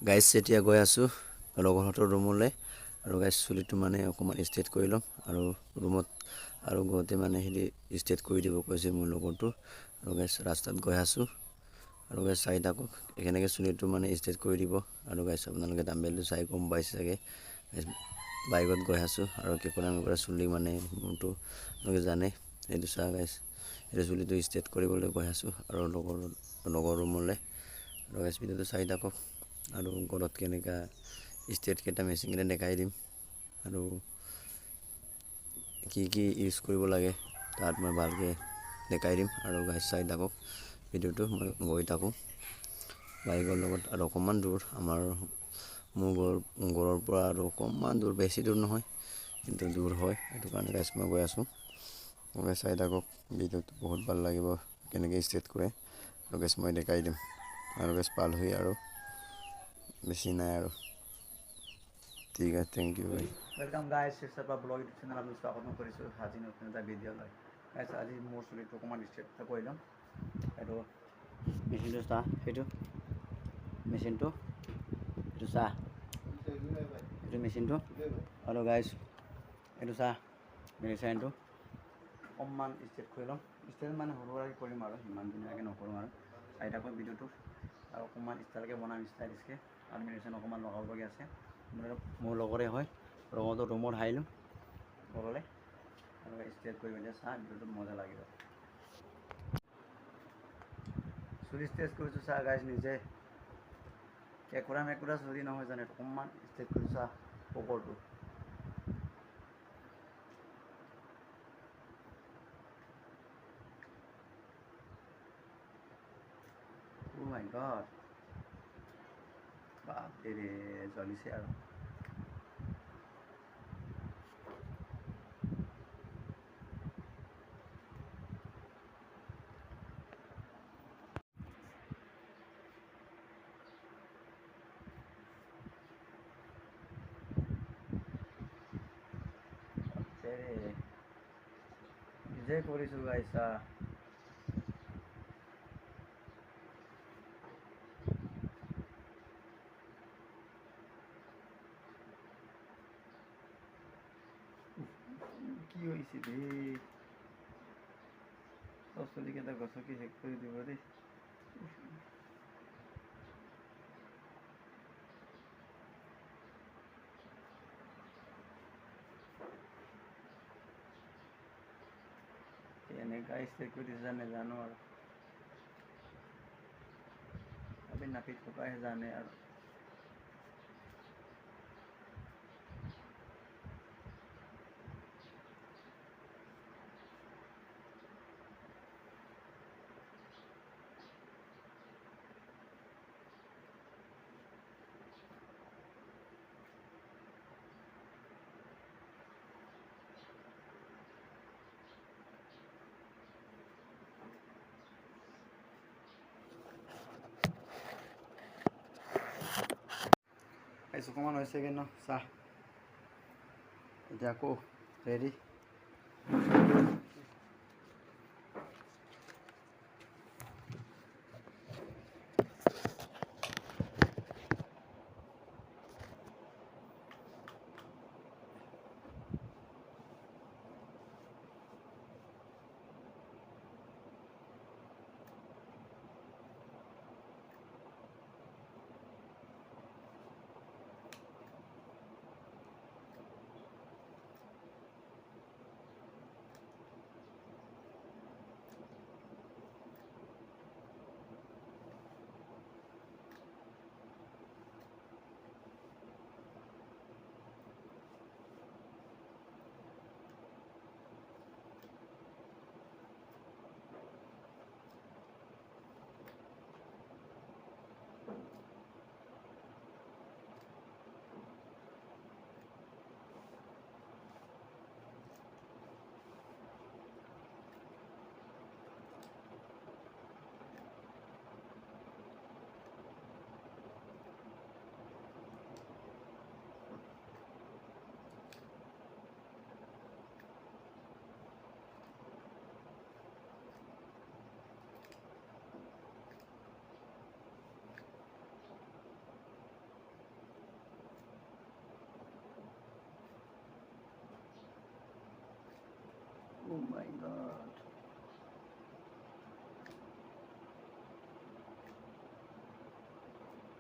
guys এতিয়া গৈ আছোঁ লগৰহঁতৰ ৰুমলৈ আৰু গাইজ চুলিটো মানে অকণমান ষ্ট্ৰেট কৰি ল'ম আৰু ৰুমত আৰু ঘৰতে মানে সিহঁতি ষ্ট্ৰেট কৰি দিব কৈছে মোৰ লগৰটো আৰু গাইজ ৰাস্তাত গৈ আছোঁ আৰু গাইজ চাই থাকক কেনেকৈ চুলিটো মানে ষ্ট্ৰেট কৰি দিব আৰু গাইজ আপোনালোকে ডাম্বেলটো চাই গম পাইছে চাগে বাইকত গৈ আছোঁ আৰু কেঁকুৰা মেকুৰা চুলি মানে মোৰতো আপোনালোকে জানে সেইটো চাহ গাইজ সেইটো চুলিটো ষ্ট্ৰেট কৰিবলৈ গৈ আছোঁ আৰু লগৰ ৰুমলৈ আৰু গাইজ ভিডিঅ'টো চাই থাকক আৰু ঘৰত কেনেকুৱা ষ্টেটকেইটা মেচিনকেইটা দেখাই দিম আৰু কি কি ইউজ কৰিব লাগে তাত মই ভালকৈ দেখাই দিম আৰু গাইজ চাই থাকক ভিডিঅ'টো মই গৈ থাকোঁ বাইকৰ লগত আৰু অকণমান দূৰ মোৰ ঘৰৰ পৰা আৰু অকণমান দূৰ বেছি দূৰ নহয় কিন্তু দূৰ হয় সেইটো কাৰণে গাইজ মই গৈ আছোঁ গাইজ চাই থাকক ভিডিঅ'টো বহুত ভাল লাগিব কেনেকৈ ষ্টেট কৰে আৰু গাইজ মই দেখাই দিম আৰু গাইজ পালোহি আৰু বেছি নাই আৰু ঠিক আছে থেংক ইউ ভাই वेलकम गाइस शिरसपा ब्लॉग यूट्यूब चैनल आपको स्वागत কৰিছোঁ আজি নতুন এটা ভিডিঅ' লৈ গাইছ আজি মোৰ চুলিটো অকণমান ষ্ট্ৰেট কৰি ল'ম এইটো মেচিনটো চাহ সেইটো মেচিনটো এইটো চাহ এইটো মেচিনটো আৰু গাইছ এইটো চাহ মেডিচাইনটো অকণমান ষ্ট্ৰেট কৰি ল'ম ষ্ট্ৰেট মানে সৰু সুৰাকৈ কৰিম আৰু সিমান ধুনীয়াকৈ নকৰোঁ আৰু চাই থাকক ভিডিঅ'টো আৰু অকণমান ষ্টাইলকৈ বনাম ষ্টাইলিছকৈ আৰু মেডিচাইন অকণমান লগাবলগীয়া আছে মোৰ লগৰে হয় লগৰটো ৰুমত আহিলোঁ ঘৰলৈ আৰু ষ্ট্ৰেট কৰি মেলি চাহ ভিডিঅ'টো মজা লাগিব চুলি ষ্ট্ৰেট কৰিছোঁ চাহ গাইজ নিজে কেঁকুৰা মেকুৰা চুলি নহয় জানে অকণমান ষ্ট্ৰেট কৰিছোঁ চাহ পকৰটো Oh my god বাপৰে জ্বলিছে আৰু নিজে কৰিছোঁ গাইছা কি হৈছে দেই চব চুলিকেইটা গছকি শেষ কৰি দিব দেই এনেকুৱা ষ্ট্ৰেট কৰি দিছে নাজানো আৰু আমি নাপিত থকাহে জানে আৰু অকণমান হৈছেগৈ ন চাহ এতিয়া আকৌ ৰেডি মাই গড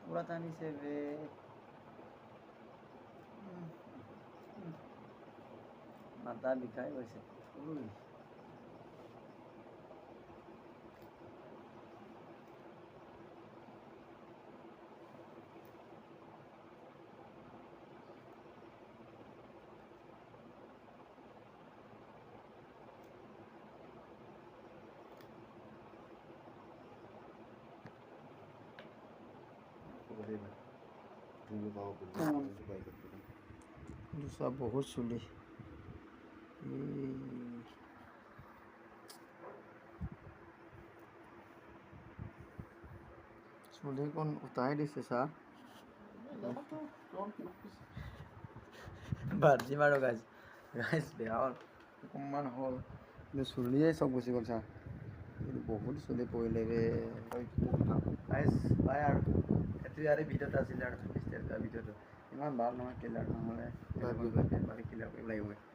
পুৰা টানিছে বে মাথা বিষাই গৈছে উই দুসা বহুত চুলি চুলিকণ উঠাই দিছে চা বাজি মাৰো গাইজ গাইজ বেয়া হ'ল অকণমান হ'ল কিন্তু চুলিয়ে চব গুচি গ'ল চা কিন্তু বহুত চুলি পৰিলে বে গাইজ বাই আৰু এইটো ইয়াৰে ভিডিঅ'টো আছিলে আৰু ভিডিঅ'টো ইমান ভাল নহয় কিলাৰ নহ'লে কিলাৰ কৰিব লাগিব